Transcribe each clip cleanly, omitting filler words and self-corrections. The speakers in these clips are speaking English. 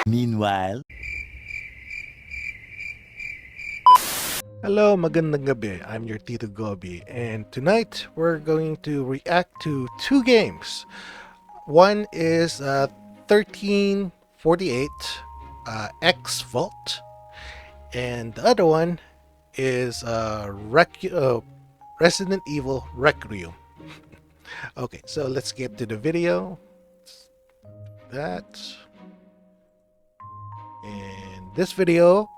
Meanwhile, Hello, magandang gabi. I'm your Tito Goby, and tonight we're going to react to two games. One is 1348 X Vault, and the other one is Resident Evil Requiem. Okay, so let's get to the video. That, and this video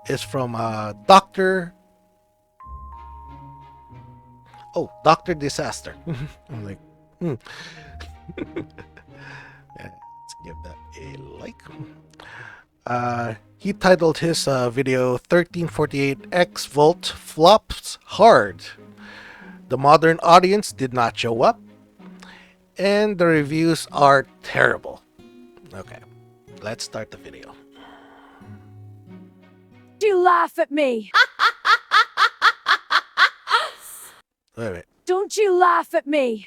is from Doctor Disaster. I'm like, hmm. Yeah, let's give that a like. He titled his video 1348X Volt Flops Hard. The modern audience did not show up, and the reviews are terrible. Okay, let's start the video. You laugh at me. Wait, wait. Don't you laugh at me.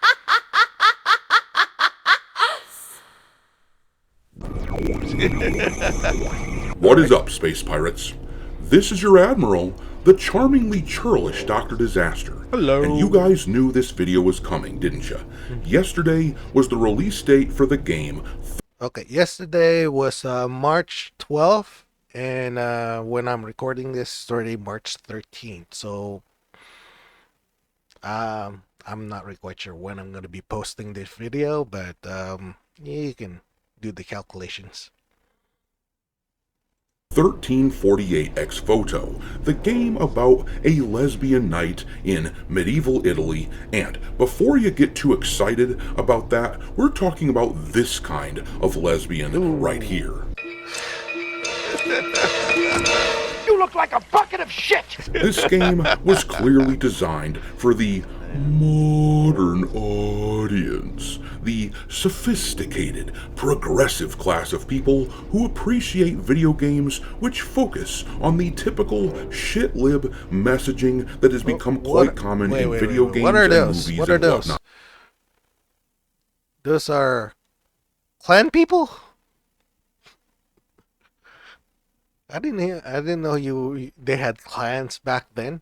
What is up, space pirates? This is your admiral, the charmingly churlish Dr. Disaster. Hello. And you guys knew this video was coming, didn't you? Yesterday was the release date for the game. Okay, yesterday was March 12th, and when I'm recording this, it's already March 13th. So, I'm not really quite sure when I'm going to be posting this video, but you can do the calculations. 1348X Voto, the game about a lesbian knight in medieval Italy. And before you get too excited about that, we're talking about this kind of lesbian right here. You look like a bucket of shit! This game was clearly designed for the modern audience, the sophisticated, progressive class of people who appreciate video games which focus on the typical shit-lib messaging that has become quite common in video games What are and those? movies What are and those? whatnot. Those are clan people? I didn't know they had clans back then.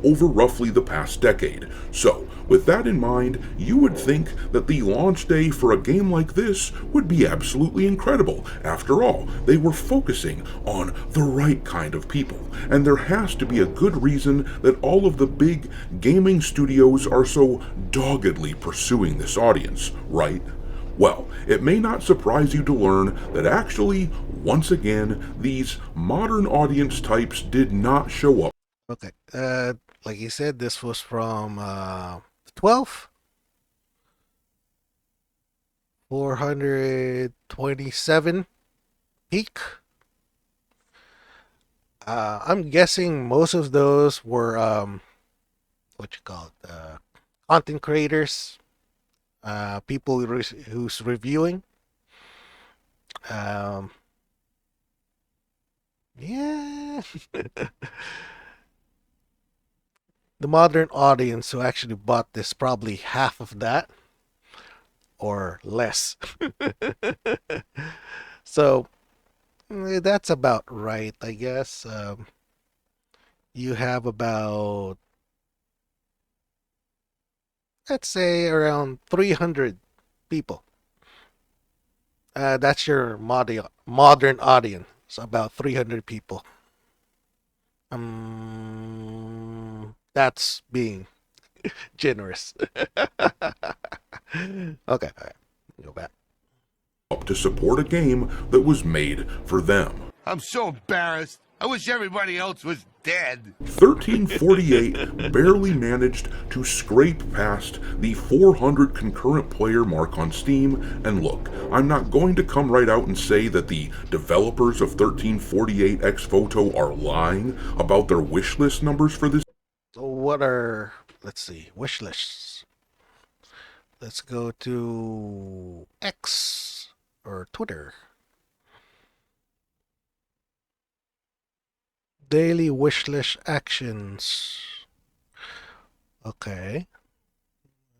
Over roughly the past decade. So, with that in mind, you would think that the launch day for a game like this would be absolutely incredible. After all, they were focusing on the right kind of people, and there has to be a good reason that all of the big gaming studios are so doggedly pursuing this audience, right? Well, it may not surprise you to learn that actually, once again, these modern audience types did not show up. Okay, like you said, this was from 12, 427 peak. I'm guessing most of those were what you call it, content creators, people who's reviewing. Yeah. The modern audience who actually bought this, probably half of that or less. So that's about right, I guess. You have about, let's say, around 300 people. That's your modern audience, about 300 people. That's being generous. Okay, all right, go back. To support a game that was made for them. I'm so embarrassed. I wish everybody else was dead. 1348 barely managed to scrape past the 400 concurrent player mark on Steam, and look, I'm not going to come right out and say that the developers of 1348X Voto are lying about their wishlist numbers for this. So what are, let's see, wish lists. Let's go to X or Twitter. Daily wish list actions. Okay.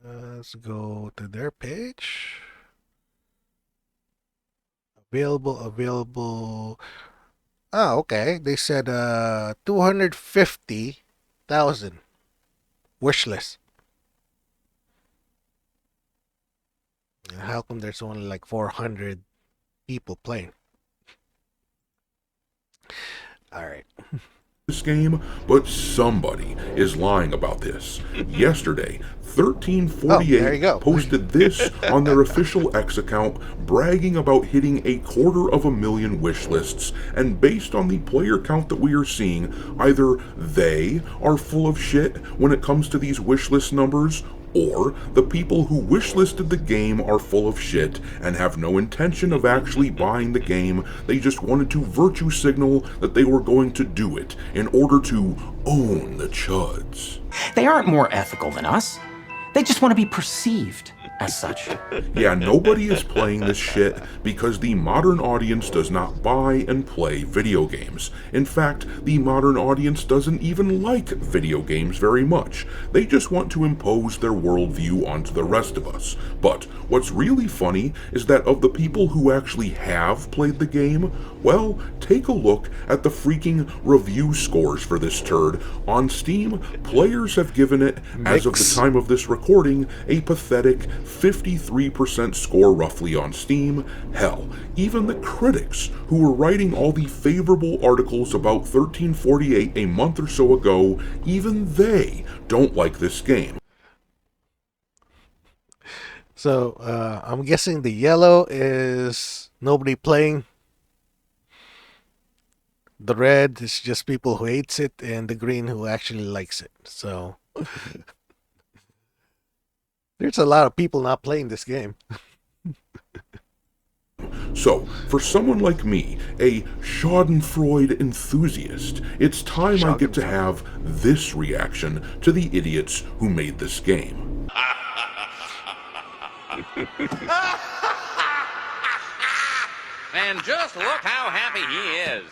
Let's go to their page. Available. Oh, okay. They said 250,000 wish list. How come there's only like 400 people playing? All right. this game, but somebody is lying about this. Yesterday, Oh, there you 1348 go. posted this on their official X account, bragging about hitting 250,000 wish lists, and based on the player count that we are seeing, either they are full of shit when it comes to these wish list numbers, or the people who wishlisted the game are full of shit and have no intention of actually buying the game. They just wanted to virtue signal that they were going to do it in order to own the chuds. They aren't more ethical than us. They just want to be perceived as such. Yeah, nobody is playing this shit because the modern audience does not buy and play video games. In fact, the modern audience doesn't even like video games very much. They just want to impose their worldview onto the rest of us. But what's really funny is that of the people who actually have played the game, well, take a look at the freaking review scores for this turd. On Steam, players have given it, as of the time of this recording, a pathetic 53% score roughly on Steam. Hell, even the critics who were writing all the favorable articles about 1348 a month or so ago, even they don't like this game. So I'm guessing the yellow is nobody playing. The red is just people who hates it, and the green who actually likes it. So there's a lot of people not playing this game. So, for someone like me, a Schadenfreude enthusiast, it's time I get to have this reaction to the idiots who made this game. And just look how happy he is.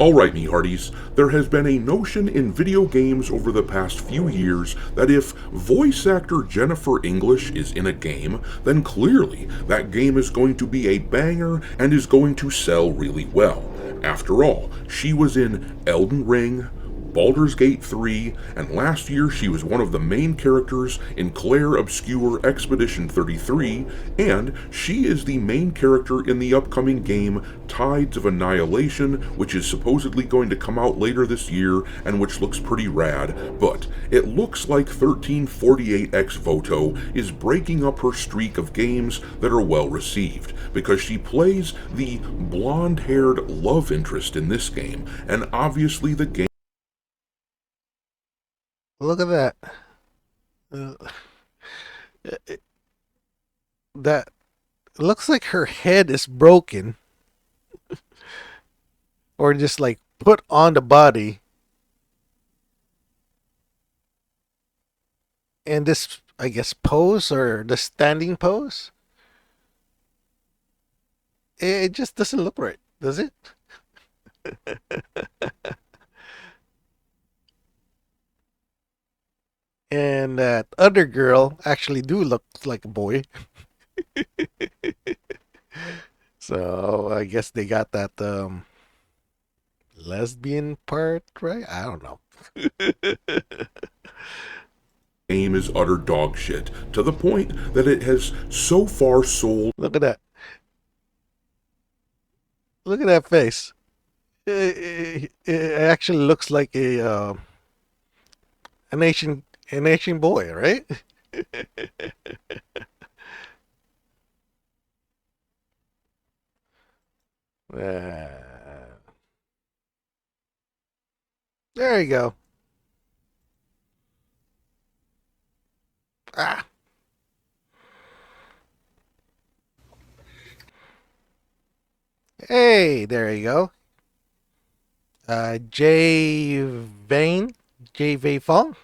Alright, me hearties, there has been a notion in video games over the past few years that if voice actor Jennifer English is in a game, then clearly that game is going to be a banger and is going to sell really well. After all, she was in Elden Ring, Baldur's Gate 3, and last year she was one of the main characters in Claire Obscure Expedition 33, and she is the main character in the upcoming game Tides of Annihilation, which is supposedly going to come out later this year and which looks pretty rad, but it looks like 1348X Voto is breaking up her streak of games that are well received, because she plays the blonde-haired love interest in this game, and obviously the game Look at that. That looks like her head is broken. Or just like put on the body. And this, I guess, pose or the standing pose. It just doesn't look right, does it? And that other girl actually do look like a boy. So I guess they got that lesbian part right. I don't know. game is utter dog shit, to the point that it has so far sold Look at that. Look at that face. It actually looks like an Asian boy, right? Uh, there you go. Ah. Hey, there you go. J Vane, J Vei Fong.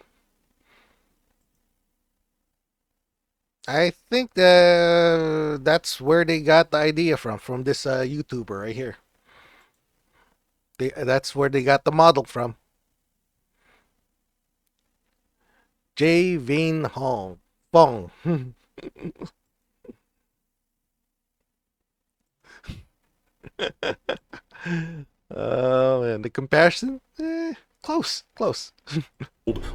I think that's where they got the idea from this YouTuber right here. That's where they got the model from. J Vin Hong Fong. Oh man, the comparison? Close, close.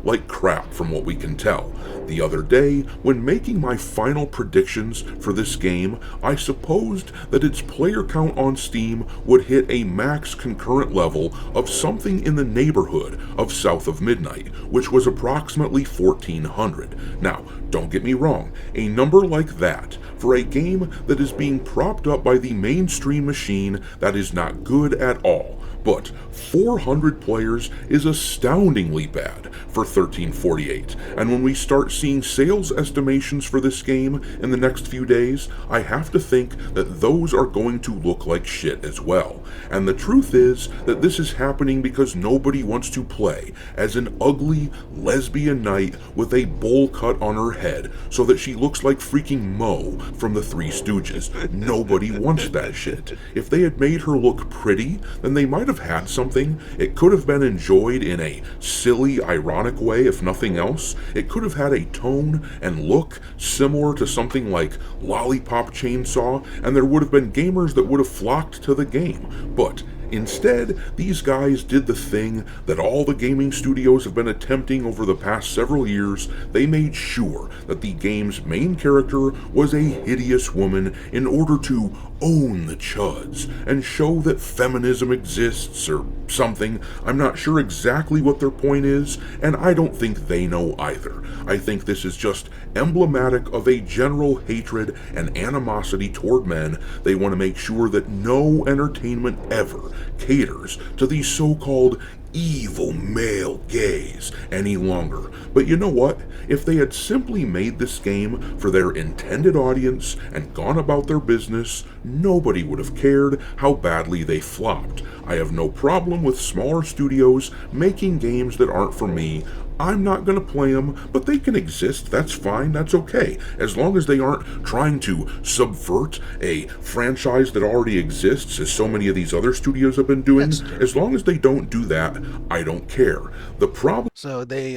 like crap from what we can tell. The other day, when making my final predictions for this game, I supposed that its player count on Steam would hit a max concurrent level of something in the neighborhood of South of Midnight, which was approximately 1400. Now, don't get me wrong, a number like that for a game that is being propped up by the mainstream machine that is not good at all. But 400 players is astoundingly bad for 1348, and when we start seeing sales estimations for this game in the next few days, I have to think that those are going to look like shit as well. And the truth is that this is happening because nobody wants to play as an ugly lesbian knight with a bowl cut on her head so that she looks like freaking Mo from the Three Stooges. Nobody wants that shit. If they had made her look pretty, then they might have had something. It could have been enjoyed in a silly, ironic way, if nothing else. It could have had a tone and look similar to something like Lollipop Chainsaw, and there would have been gamers that would have flocked to the game. But instead, these guys did the thing that all the gaming studios have been attempting over the past several years. They made sure that the game's main character was a hideous woman in order to own the chuds and show that feminism exists or something. I'm not sure exactly what their point is, and I don't think they know either. I think this is just emblematic of a general hatred and animosity toward men. They want to make sure that no entertainment ever caters to these so-called evil male gaze any longer. But you know what? If they had simply made this game for their intended audience and gone about their business, nobody would have cared how badly they flopped. I have no problem with smaller studios making games that aren't for me. I'm not going to play them, but they can exist. That's fine. That's okay. As long as they aren't trying to subvert a franchise that already exists, as so many of these other studios have been doing. As long as they don't do that, I don't care. The problem... So they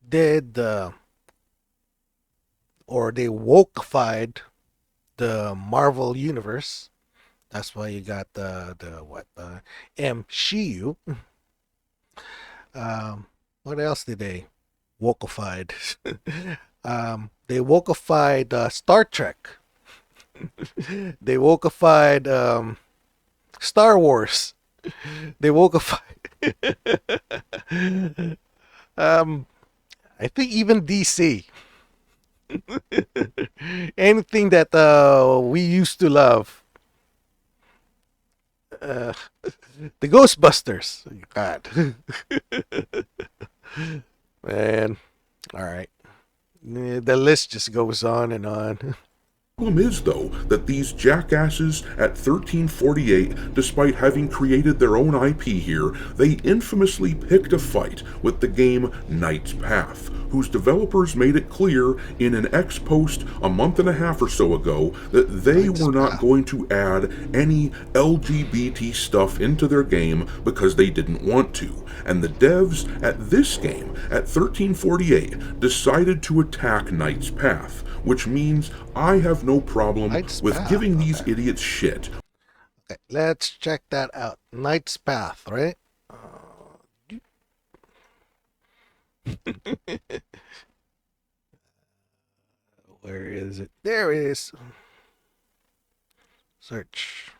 did or they wokeified the Marvel universe. That's why you got the MCU. What else did they wokeified? They wokeified Star Trek. They wokeified Star Wars. They wokeified. I think even DC. Anything that we used to love. The Ghostbusters. God. Man. All right. The list just goes on and on. problem is, though, that these jackasses at 1348, despite having created their own IP here, they infamously picked a fight with the game Knight's Path, whose developers made it clear in an ex-post a month and a half or so ago that they were not going to add any LGBT stuff into their game because they didn't want to. And the devs at this game, at 1348, decided to attack Knight's Path, which means I have no problem with giving these idiots shit. Okay, let's check that out. Knight's Path, right? Where is it? There it is. Search.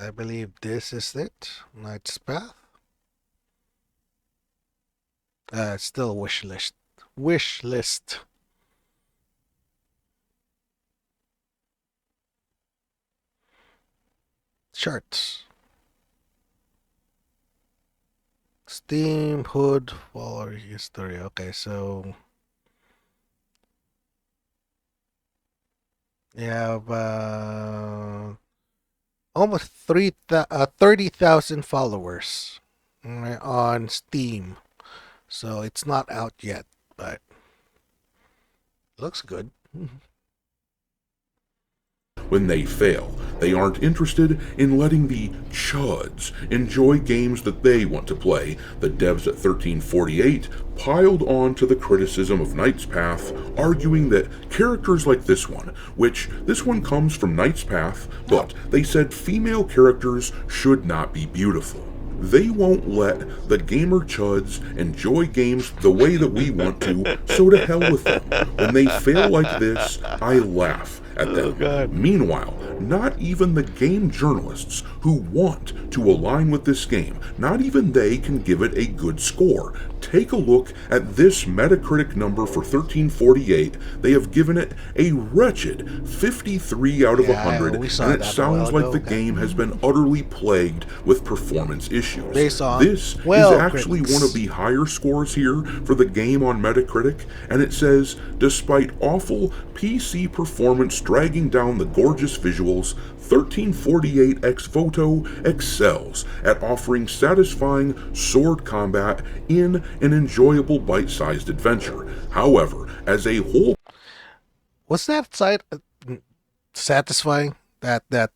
I believe this is it. Knight's Path. Still wish list. Wish list. Charts. Steam HUD follower history. Okay, so you have almost 30,000 followers on Steam. So it's not out yet, but looks good. When they fail, they aren't interested in letting the chuds enjoy games that they want to play. The devs at 1348 piled on to the criticism of Knight's Path, arguing that characters like this one, which this one comes from Knight's Path, but they said female characters should not be beautiful. They won't let the gamer chuds enjoy games the way that we want to, so to hell with them. When they fail like this, I laugh at them. Meanwhile, not even the game journalists who want to align with this game, not even they can give it a good score. Take a look at this Metacritic number for 1348. They have given it a wretched 53 out of 100, and it sounds like the game has been utterly plagued with performance issues. This is actually one of the higher scores here for the game on Metacritic, and it says, despite awful PC performance dragging down the gorgeous visuals, 1348X Voto excels at offering satisfying sword combat in an enjoyable bite-sized adventure. However, as a whole... Was that satisfying? That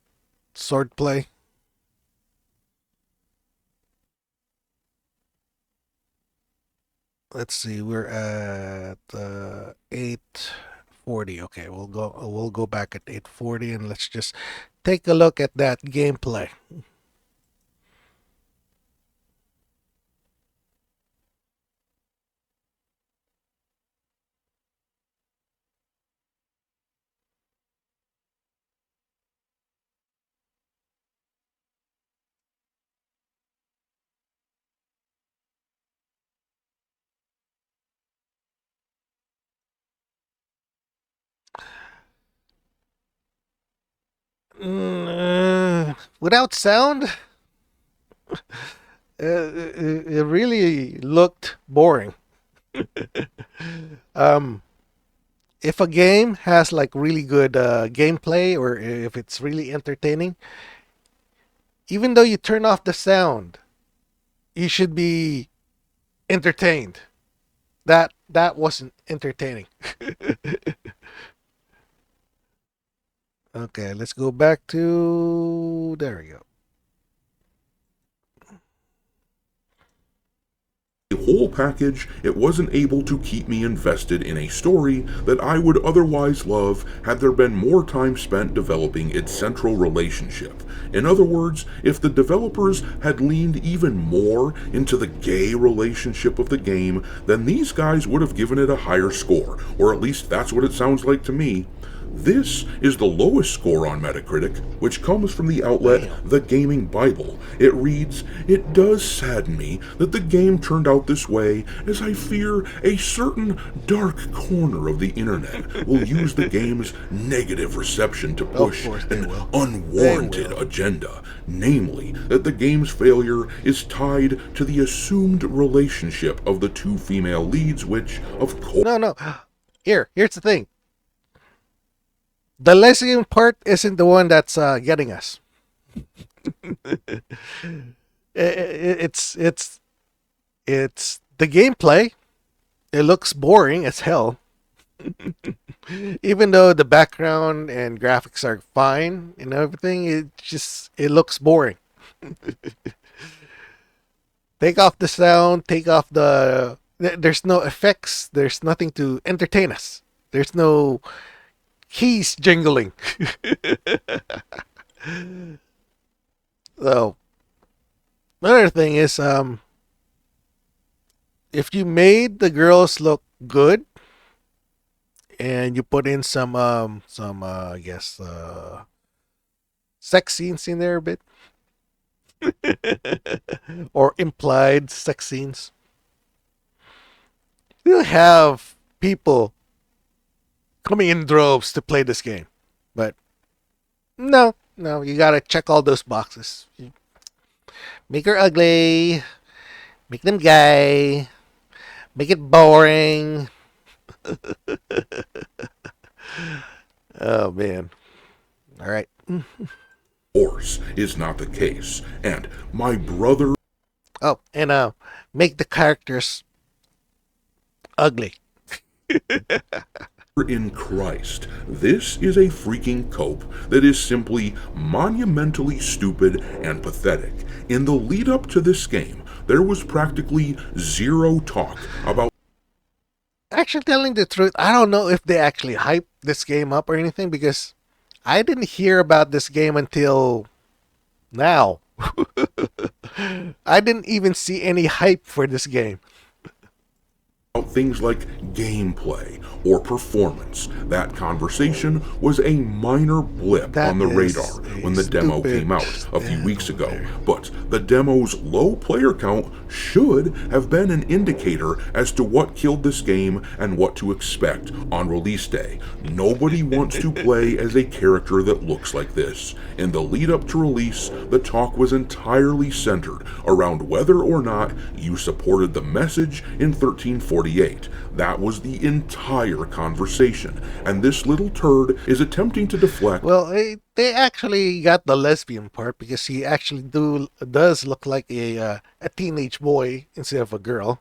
sword play? Let's see, we're at 840. Okay, we'll go back at 840 and let's just take a look at that gameplay. Without sound, it really looked boring. If a game has like really good gameplay, or if it's really entertaining, even though you turn off the sound, you should be entertained. That wasn't entertaining. Okay, let's go back to... There we go. A whole package, it wasn't able to keep me invested in a story that I would otherwise love had there been more time spent developing its central relationship. In other words, if the developers had leaned even more into the gay relationship of the game, then these guys would have given it a higher score, or at least that's what it sounds like to me. This is the lowest score on Metacritic, which comes from the outlet The Gaming Bible. It reads, "It does sadden me that the game turned out this way, as I fear a certain dark corner of the internet will use the game's negative reception to push an unwarranted agenda, namely that the game's failure is tied to the assumed relationship of the two female leads, which, of course..." No. Here's the thing. The lesbian part isn't the one that's getting us. It's the gameplay. It looks boring as hell. Even though the background and graphics are fine and everything, it looks boring. Take off the sound, take off there's no effects, there's nothing to entertain us. There's no keys jingling. So, another thing is, if you made the girls look good and you put in some I guess sex scenes in there a bit, or implied sex scenes, you have people coming in droves to play this game. But no, you gotta check all those boxes. Make her ugly, make them gay, make it boring. Oh man. All right. course is not the case, and my brother Oh, and make the characters ugly. in Christ, this is a freaking cope that is simply monumentally stupid and pathetic. In the lead up to this game, there was practically zero talk about Actually, telling the truth, I don't know if they actually hyped this game up or anything, because I didn't hear about this game until now. I didn't even see any hype for this game. things like gameplay or performance. That conversation was a minor blip That on the is radar a when the demo stupid came out a few weeks ago, there. but the demo's low player count should have been an indicator as to what killed this game and what to expect on release day. Nobody wants to play as a character that looks like this. In the lead up to release, the talk was entirely centered around whether or not you supported the message in 1348. That was the entire conversation, and this little turd is attempting to deflect. Well, they actually got the lesbian part, because he actually does look like a teenage boy instead of a girl.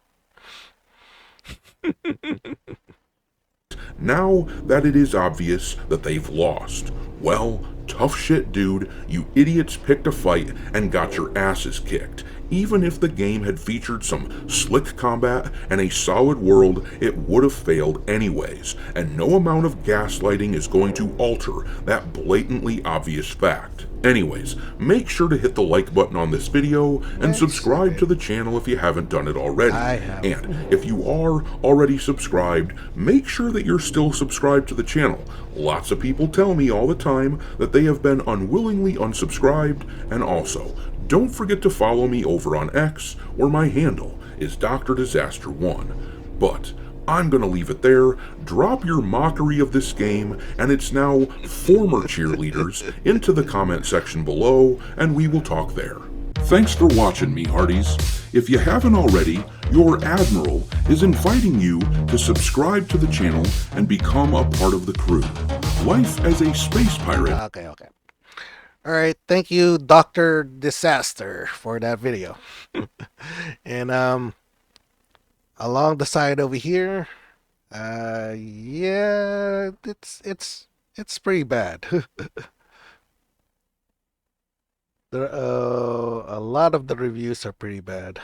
Now that it is obvious that they've lost, well, tough shit, dude. You idiots picked a fight and got your asses kicked. Even if the game had featured some slick combat and a solid world, it would have failed anyways, and no amount of gaslighting is going to alter that blatantly obvious fact. Anyways, make sure to hit the like button on this video and subscribe to the channel if you haven't done it already. I have. And if you are already subscribed, make sure that you're still subscribed to the channel. Lots of people tell me all the time that they have been unwillingly unsubscribed, and also, don't forget to follow me over on X, where my handle is Dr. Disaster 1. But I'm gonna leave it there. Drop your mockery of this game and its now former cheerleaders into the comment section below, and we will talk there. Thanks for watching, me hearties. If you haven't already, your Admiral is inviting you to subscribe to the channel and become a part of the crew. Life as a space pirate. Okay. All right, thank you, Dr. Disaster, for that video. And along the side over here, yeah, it's pretty bad. A lot of the reviews are pretty bad.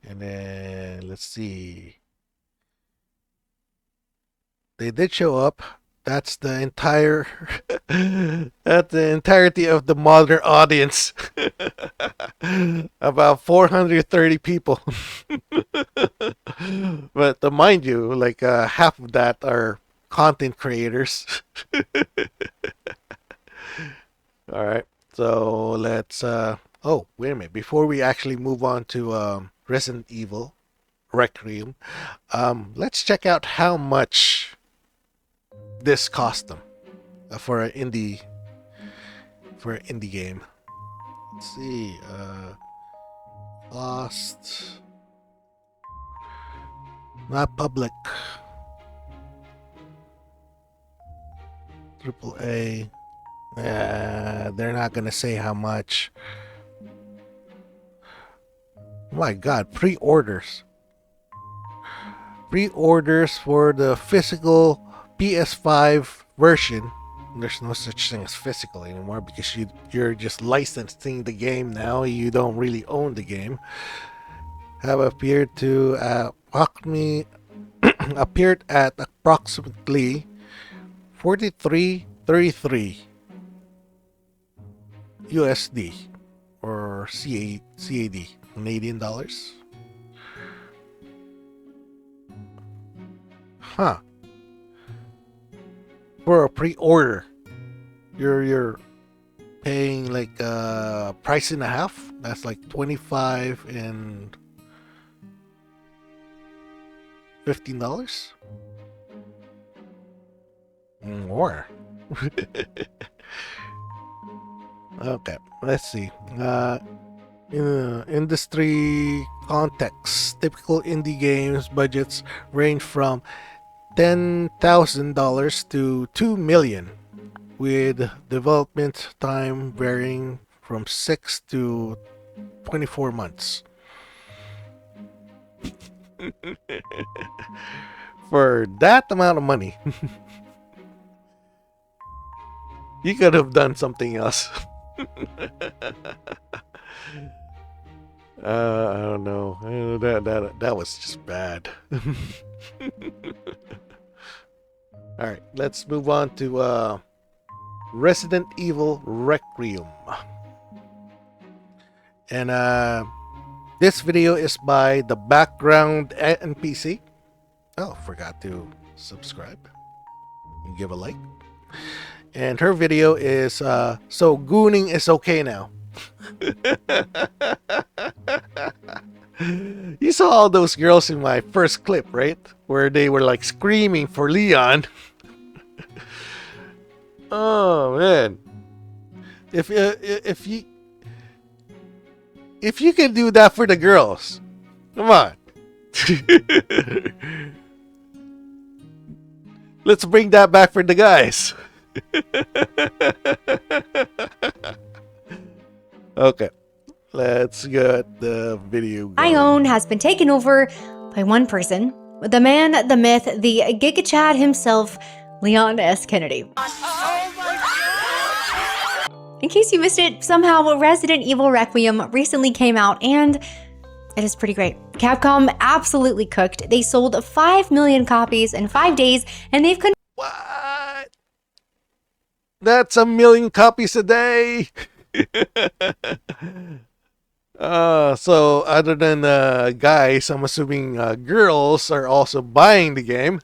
And then let's see. They did show up. That's the entire that's the entirety of the modern audience. About 430 people. But mind you, like half of that are content creators. All right. So let's oh, wait a minute. Before we actually move on to Resident Evil Requiem, let's check out how much this cost them for an indie game. Let's see, cost, not public, AAA. They're not gonna say how much. My God, pre-orders for the physical PS5 version. There's no such thing as physical anymore, because you're just licensing the game now. You don't really own the game. Have appeared at approximately $43.33 USD or CAD, Canadian dollars. Huh. For a pre-order, you're paying like a price and a half. That's like $25 and $15 more. Okay, let's see. In industry context, typical indie games budgets range from $10,000 to $2 million, with development time varying from 6 to 24 months. For that amount of money, you could have done something else. I don't know. That was just bad. All right, let's move on to Resident Evil Requiem. And this video is by the background NPC. Oh, forgot to subscribe and give a like. And her video is so gooning is okay now. You saw all those girls in my first clip, right? Where they were like screaming for Leon. Oh man. If you can do that for the girls, come on. Let's bring that back for the guys. Okay, let's get the video going. I own has been taken over by one person, the man, the myth, the Giga Chad himself, Leon S. Kennedy. In case you missed it, somehow Resident Evil Requiem recently came out, and it is pretty great. Capcom absolutely cooked. They sold 5 million copies in 5 days, and they've What? That's 1 million copies a day. So other than guys, I'm assuming girls are also buying the game.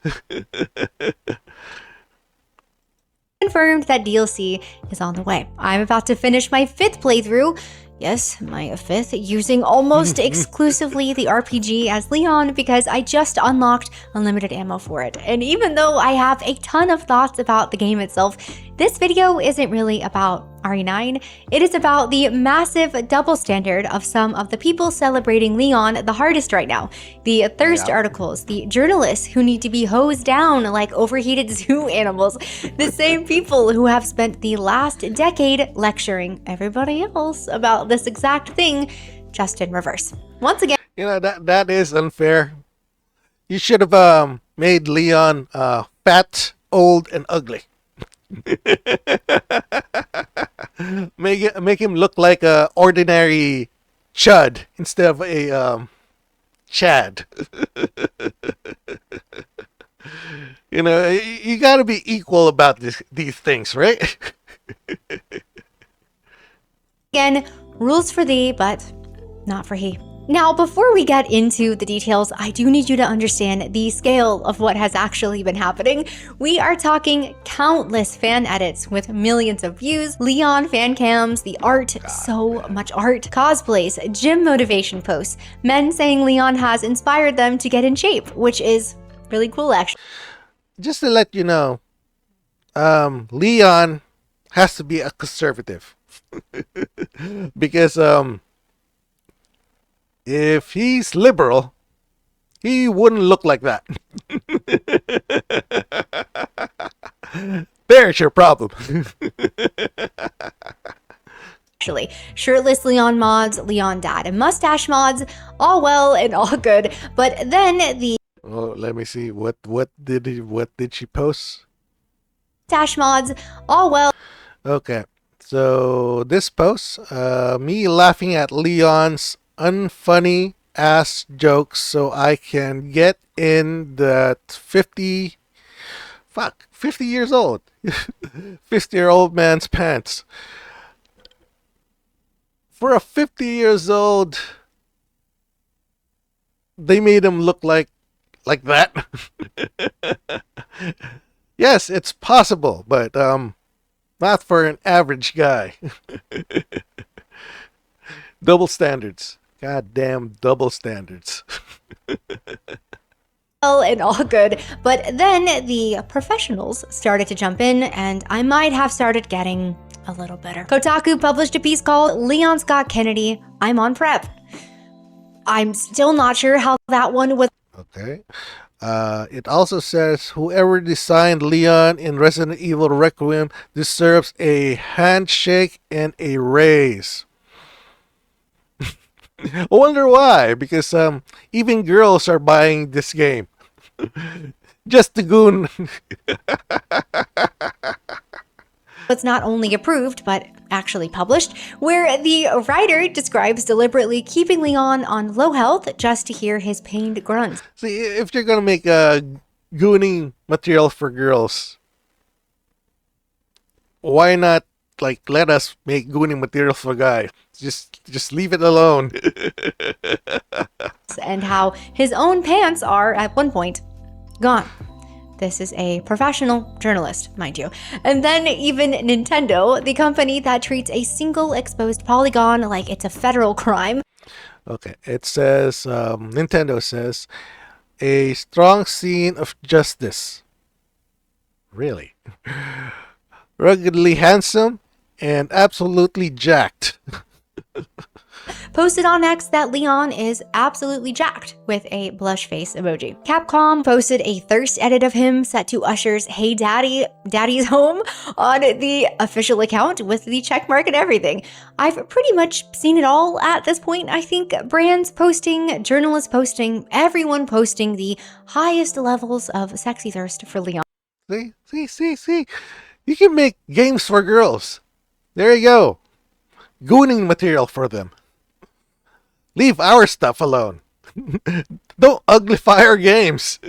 confirmed that DLC is on the way. I'm about to finish my 5th playthrough. Yes, my 5th, using almost exclusively the RPG as Leon because I just unlocked unlimited ammo for it. And even though I have a ton of thoughts about the game itself, this video isn't really about RE9. It is about the massive double standard of some of the people celebrating Leon the hardest right now. The thirst articles, the journalists who need to be hosed down like overheated zoo animals, the same people who have spent the last decade lecturing everybody else about this exact thing, just in reverse. Once again, You know, that is unfair. You should have made Leon fat, old, and ugly. Make him look like a ordinary chud instead of a Chad. You know, you got to be equal about these things, right? again, rules for thee, but not for he. Now, before we get into the details, I do need you to understand the scale of what has actually been happening. We are talking countless fan edits with millions of views, Leon fan cams, the art, so much art, cosplays, gym motivation posts, men saying Leon has inspired them to get in shape, which is really cool actually. Just to let you know, Leon has to be a conservative. Because if he's liberal, he wouldn't look like that. There's your problem. Actually, shirtless Leon mods, Leon dad and mustache mods, all well and all good, but then the Oh, let me see. What did she post? mustache mods, all well. Okay. So this post, me laughing at Leon's unfunny ass jokes so I can get in that 50 years old 50-year-old man's pants. For a 50 years old, they made him look like that. Yes, it's possible, but not for an average guy. Double standards. Goddamn double standards. Well and all good, but then the professionals started to jump in and I might have started getting a little better. Kotaku published a piece called Leon Scott Kennedy, I'm on prep. I'm still not sure how that one was. Okay. It also says whoever designed Leon in Resident Evil Requiem deserves a handshake and a raise. I wonder why, because even girls are buying this game. Just the goon. It's not only approved, but actually published, where the writer describes deliberately keeping Leon on low health just to hear his pained grunts. See, if you're gonna make a gooning material for girls, why not like let us make gooning material for guys? Just leave it alone. And how his own pants are, at one point, gone. This is a professional journalist, mind you. And then even Nintendo, the company that treats a single exposed polygon like it's a federal crime. Okay, it says, Nintendo says, a strong scene of justice. Really? Ruggedly handsome and absolutely jacked. Posted on X that Leon is absolutely jacked with a blush face emoji. Capcom posted a thirst edit of him set to Usher's Hey Daddy, Daddy's Home on the official account with the checkmark and everything. I've pretty much seen it all at this point. I think brands posting, journalists posting, everyone posting the highest levels of sexy thirst for Leon. See. You can make games for girls. There you go. Gooning material for them. Leave our stuff alone. Don't uglify our games.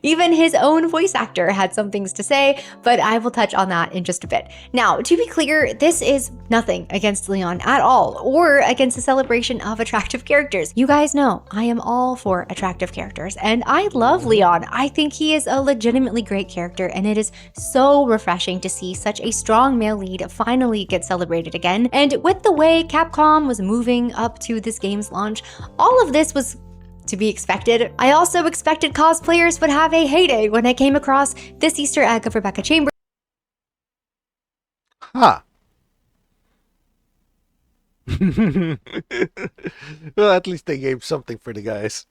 Even his own voice actor had some things to say, but I will touch on that in just a bit. Now, to be clear, this is nothing against Leon at all, or against the celebration of attractive characters. You guys know I am all for attractive characters, and I love Leon. I think he is a legitimately great character, and it is so refreshing to see such a strong male lead finally get celebrated again. And with the way Capcom was moving up to this game's launch, all of this was to be expected. I also expected cosplayers would have a heyday when I came across this Easter egg of Rebecca Chambers. Huh. Well, at least they gave something for the guys.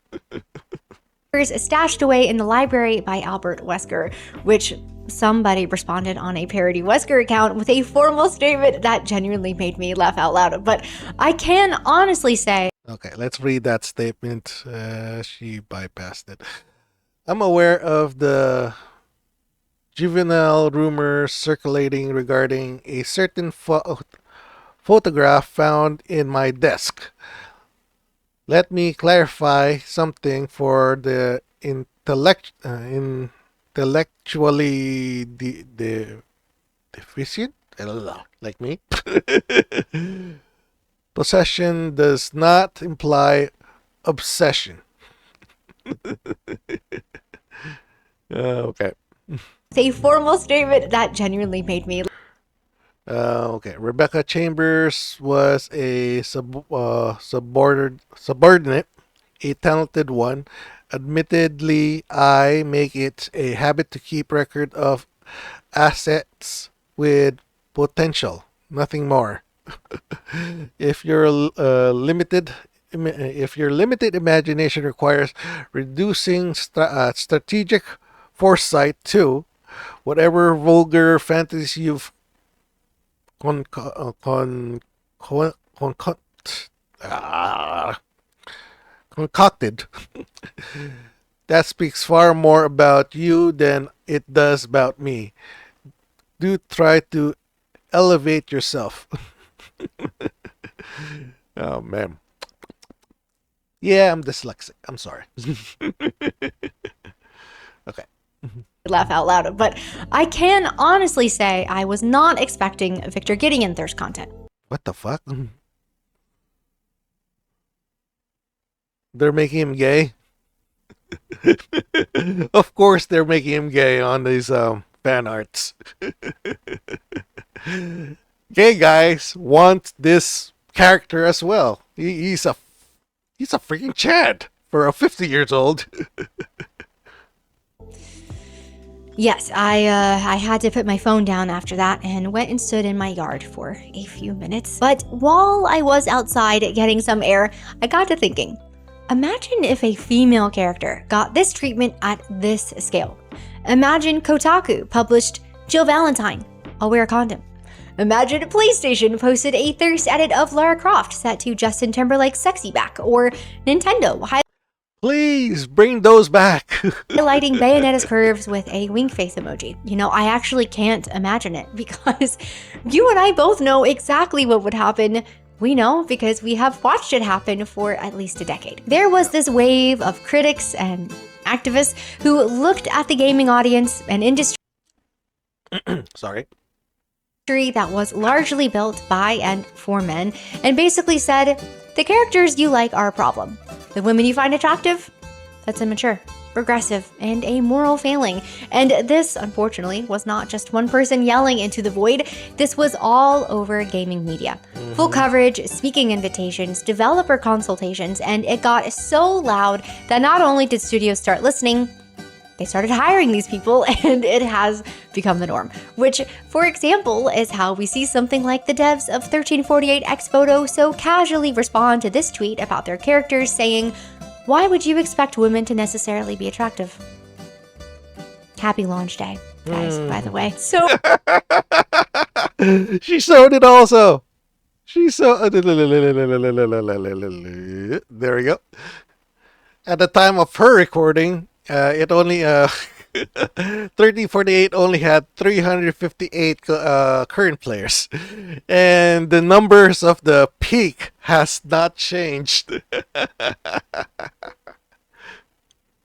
Stashed away in the library by Albert Wesker, which somebody responded on a parody Wesker account with a formal statement that genuinely made me laugh out loud. But I can honestly say, Okay, let's read that statement. She bypassed it. I'm aware of the juvenile rumors circulating regarding a certain photograph found in my desk. Let me clarify something for the intellectually deficient, like me. Possession does not imply obsession. Okay. a formal statement that genuinely made me Okay. Rebecca Chambers was a subordinate, a talented one. Admittedly, I make it a habit to keep record of assets with potential, nothing more. If your limited imagination requires reducing strategic foresight to whatever vulgar fantasies you've concocted, that speaks far more about you than it does about me. Do try to elevate yourself. Oh man. Yeah, I'm dyslexic. I'm sorry. Okay. laugh out loud. But I can honestly say I was not expecting Victor Gideon thirst content. What the fuck? They're making him gay? Of course they're making him gay on these fan arts. Gay guys want this character as well. He's a freaking Chad for a 50 years old. Yes, I had to put my phone down after that and went and stood in my yard for a few minutes. But while I was outside getting some air, I got to thinking, Imagine if a female character got this treatment at this scale. Imagine Kotaku published Jill Valentine, I'll wear a condom. Imagine PlayStation posted a thirst edit of Lara Croft set to Justin Timberlake's Sexy Back, or Nintendo Please bring those back. highlighting Bayonetta's curves with a wink face emoji. You know, I actually can't imagine it because you and I both know exactly what would happen. We know because we have watched it happen for at least a decade. There was this wave of critics and activists who looked at the gaming audience and industry Sorry. that was largely built by and for men and basically said, the characters you like are a problem. The women you find attractive? That's immature, regressive, and a moral failing. And this, unfortunately, was not just one person yelling into the void. This was all over gaming media. Full coverage, speaking invitations, developer consultations, and it got so loud that not only did studios start listening, they started hiring these people, and it has become the norm. Which, for example, is how we see something like the devs of 1348X Voto so casually respond to this tweet about their characters saying, why would you expect women to necessarily be attractive? Happy launch day, guys, by the way. So She showed it also. She saw. There we go. At the time of her recording, it only 1348 only had 358 current players, and the numbers of the peak has not changed.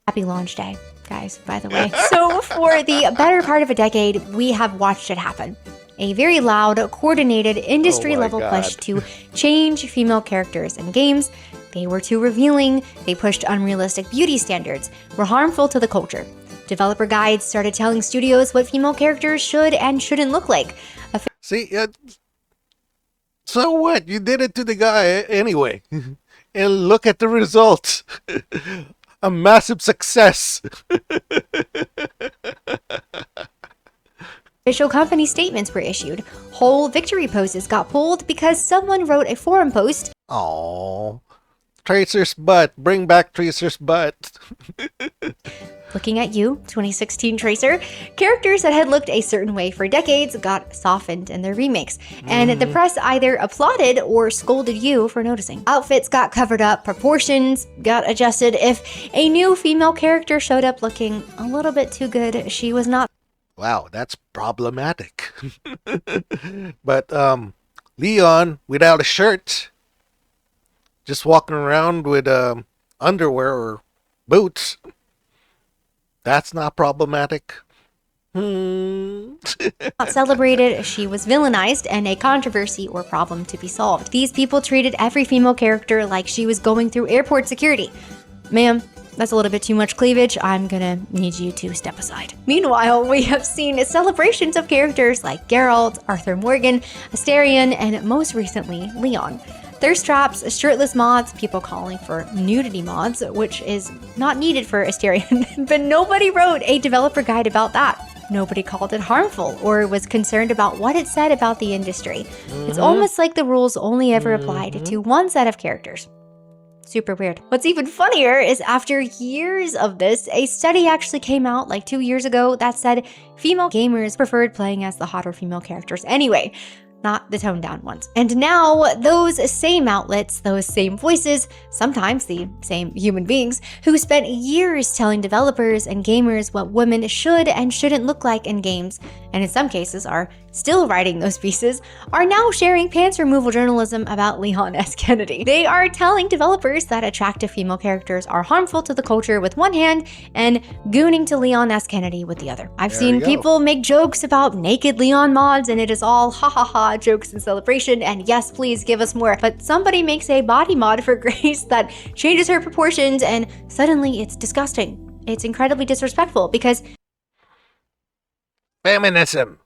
happy launch day, guys, by the way. So for the better part of a decade, we have watched it happen. A very loud, coordinated, industry-level push to change female characters in games. They were too revealing, they pushed unrealistic beauty standards, were harmful to the culture. Developer guides started telling studios what female characters should and shouldn't look like. See, so what? You did it to the guy anyway. And look at the results. A massive success. Official company statements were issued. Whole victory poses got pulled because someone wrote a forum post. Oh, Tracer's butt. Bring back Tracer's butt. Looking at you, 2016 Tracer. Characters that had looked a certain way for decades got softened in their remakes, and the press either applauded or scolded you for noticing. Outfits got covered up, proportions got adjusted. If a new female character showed up looking a little bit too good, she was not. Wow, that's problematic. But Leon without a shirt, just walking around with underwear or boots, that's not problematic. Not celebrated, she was villainized, and a controversy or problem to be solved. These people treated every female character like she was going through airport security. Ma'am, that's a little bit too much cleavage. I'm gonna need you to step aside. Meanwhile, we have seen celebrations of characters like Geralt, Arthur Morgan, Asterion, and most recently, Leon. Thirst traps, shirtless mods, people calling for nudity mods, which is not needed for Asterion, but nobody wrote a developer guide about that. Nobody called it harmful or was concerned about what it said about the industry. It's almost like the rules only ever applied to one set of characters. Super weird. What's even funnier is after years of this, a study actually came out like 2 years ago that said female gamers preferred playing as the hotter female characters anyway, not the toned down ones. And now those same outlets, those same voices, sometimes the same human beings, who spent years telling developers and gamers what women should and shouldn't look like in games, and in some cases are still writing those pieces, are now sharing pants removal journalism about Leon S. Kennedy. They are telling developers that attractive female characters are harmful to the culture with one hand and gooning to Leon S. Kennedy with the other. I've seen people make jokes about naked Leon mods, and it is all ha ha ha jokes and celebration, and yes, please give us more. But somebody makes a body mod for Grace that changes her proportions, and suddenly it's disgusting. It's incredibly disrespectful because Feminism.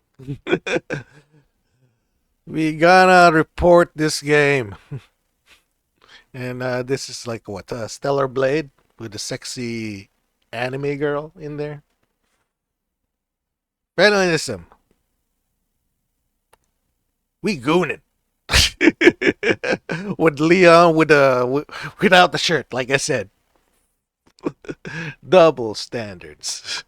We gonna report this game. And this is like what, Stellar Blade with a sexy anime girl in there. Feminism. We gooning. With Leon without the shirt, like I said. Double standards.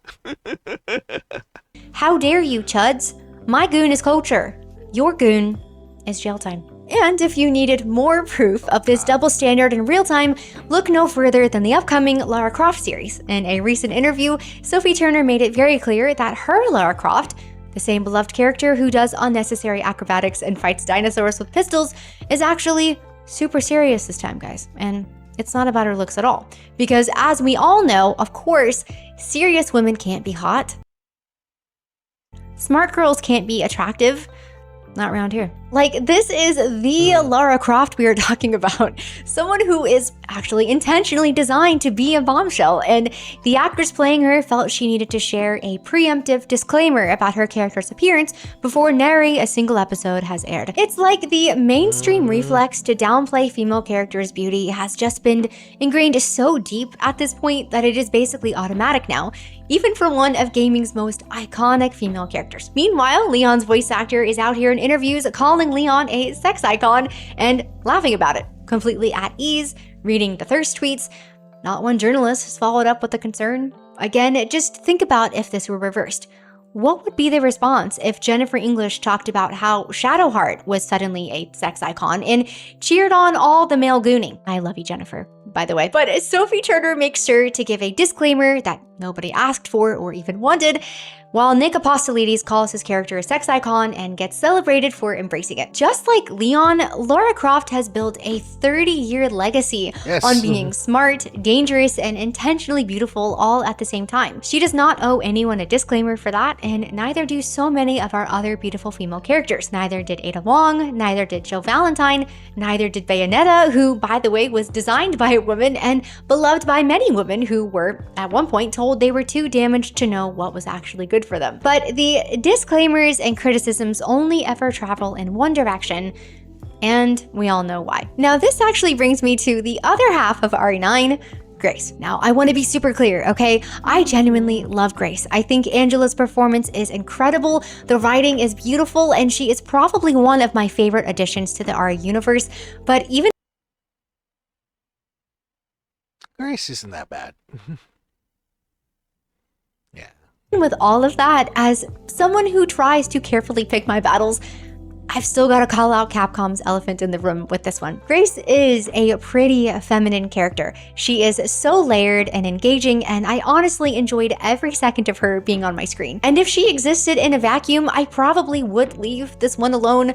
How dare you, chuds? My goon is culture. Your goon is jail time. And if you needed more proof of this double standard in real time, look no further than the upcoming Lara Croft series. In a recent interview, Sophie Turner made it very clear that her Lara Croft, the same beloved character who does unnecessary acrobatics and fights dinosaurs with pistols, is actually super serious this time, guys. And it's not about her looks at all. Because as we all know, of course, serious women can't be hot. Smart girls can't be attractive. Not around here. Like, this is the Lara Croft we are talking about. Someone who is actually intentionally designed to be a bombshell, and the actress playing her felt she needed to share a preemptive disclaimer about her character's appearance before nary a single episode has aired. It's like the mainstream reflex to downplay female characters' beauty has just been ingrained so deep at this point that it is basically automatic now, even for one of gaming's most iconic female characters. Meanwhile, Leon's voice actor is out here in interviews calling Leon a sex icon and laughing about it, completely at ease, reading the thirst tweets. Not one journalist has followed up with a concern. Again, just think about if this were reversed. What would be the response if Jennifer English talked about how Shadowheart was suddenly a sex icon and cheered on all the male gooning? I love you, Jennifer, by the way. But Sophie Turner makes sure to give a disclaimer that nobody asked for or even wanted, while Nick Apostolides calls his character a sex icon and gets celebrated for embracing it. Just like Leon, Lara Croft has built a 30-year legacy on being smart, dangerous, and intentionally beautiful all at the same time. She does not owe anyone a disclaimer for that, and neither do so many of our other beautiful female characters. Neither did Ada Wong, neither did Joe Valentine, neither did Bayonetta, who, by the way, was designed by a woman and beloved by many women who were, at one point, told they were too damaged to know what was actually good for them. But the disclaimers and criticisms only ever travel in one direction, and we all know why. Now, this actually brings me to the other half of RE9, Grace. Now, I want to be super clear, okay? I genuinely love Grace. I think Angela's performance is incredible, the writing is beautiful, and she is probably one of my favorite additions to the RE universe, but even Grace isn't that bad. Yeah. with all of that, as someone who tries to carefully pick my battles, I've still got to call out Capcom's elephant in the room with this one. Grace is a pretty feminine character. She is so layered and engaging, and I honestly enjoyed every second of her being on my screen. And if she existed in a vacuum, I probably would leave this one alone.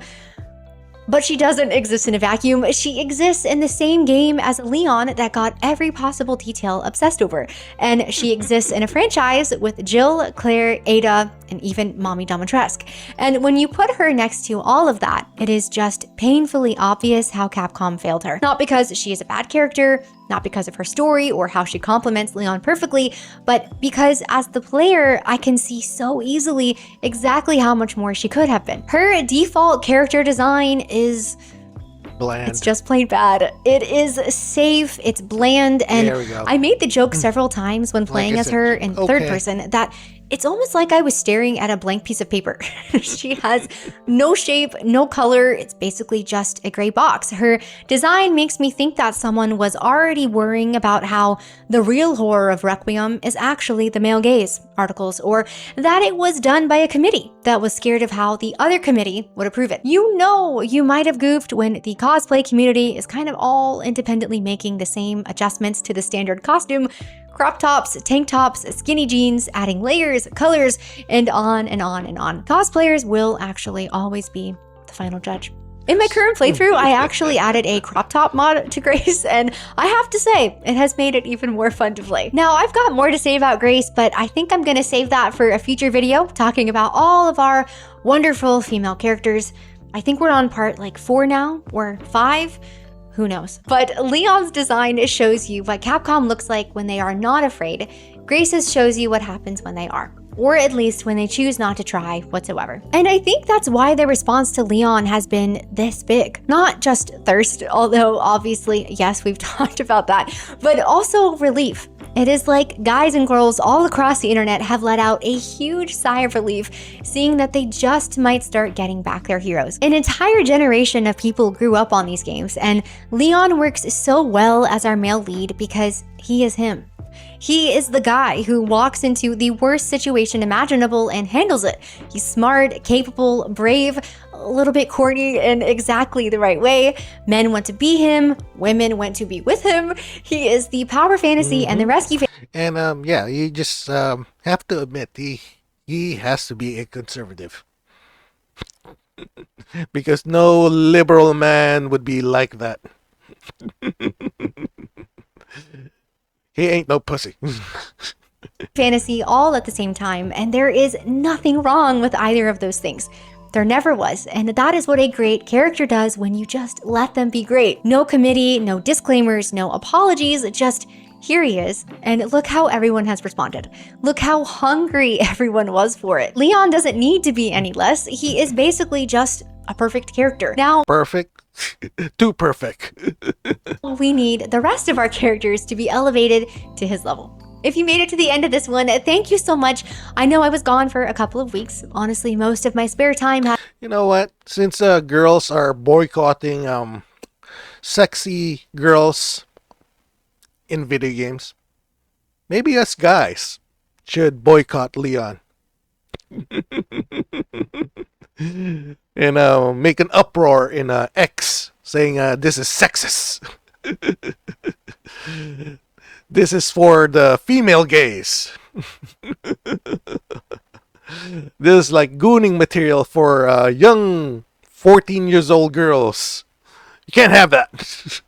But she doesn't exist in a vacuum. She exists in the same game as Leon that got every possible detail obsessed over. And she exists in a franchise with Jill, Claire, Ada, and even Mommy Domitrescu. And when you put her next to all of that, it is just painfully obvious how Capcom failed her. Not because she is a bad character, not because of her story or how she complements Leon perfectly, but because as the player, I can see so easily exactly how much more she could have been. Her default character design is Bland. It's just plain bad. It is safe, it's bland, and There we go. I made the joke several times when playing I as said, her in third okay. person that it's almost like I was staring at a blank piece of paper. She has no shape, no color. It's basically just a gray box. Her design makes me think that someone was already worrying about how the real horror of Requiem is actually the male gaze articles, or that it was done by a committee that was scared of how the other committee would approve it. You know, you might have goofed when the cosplay community is kind of all independently making the same adjustments to the standard costume. Crop tops, tank tops, skinny jeans, adding layers, colors, and on and on and on. Cosplayers will actually always be the final judge. In my current playthrough, I actually added a crop top mod to Grace, and I have to say, it has made it even more fun to play. Now, I've got more to say about Grace, but I think I'm gonna save that for a future video, talking about all of our wonderful female characters. I think we're on part like 4 now, or 5. Who knows? But Leon's design shows you what Capcom looks like when they are not afraid. Grace's shows you what happens when they are, or at least when they choose not to try whatsoever. And I think that's why the response to Leon has been this big. Not just thirst, although obviously, yes, we've talked about that, but also relief. It is like guys and girls all across the internet have let out a huge sigh of relief, seeing that they just might start getting back their heroes. An entire generation of people grew up on these games, and Leon works so well as our male lead because he is him. He is the guy who walks into the worst situation imaginable and handles it. He's smart, capable, brave, a little bit corny in exactly the right way. Men want to be him, women want to be with him. He is the power fantasy and the rescue And yeah, you just have to admit he has to be a conservative. Because no liberal man would be like that. He ain't no pussy. fantasy all at the same time, and there is nothing wrong with either of those things. There never was, and that is what a great character does when you just let them be great. No committee, no disclaimers, no apologies, just here he is, and look how everyone has responded. Look how hungry everyone was for it. Leon doesn't need to be any less. He is basically just a perfect character. Now, Perfect. Too perfect. we need the rest of our characters to be elevated to his level. If you made it to the end of this one, thank you so much. I know I was gone for a couple of weeks. Honestly, most of my spare time You know what? Since girls are boycotting sexy girls in video games, maybe us guys should boycott Leon. And make an uproar in X saying this is sexist. This is for the female gays. This is like gooning material for young 14 years old girls. You can't have that.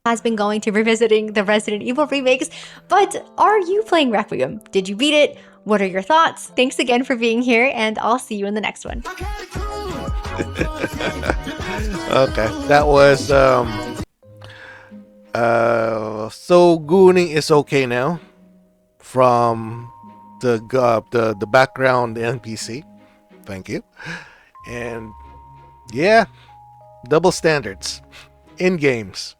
has been going to revisiting the Resident Evil remakes, but are you playing Requiem? Did you beat it? What are your thoughts? Thanks again for being here, and I'll see you in the next one. Okay, that was so gooning is okay now from the background NPC. Thank you. And yeah, double standards in games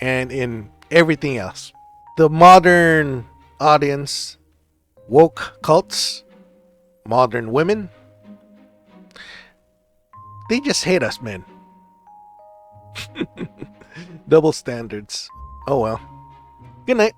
and in everything else. The modern audience, woke cults, modern women, they just hate us, man. Double standards. Oh well. Good night.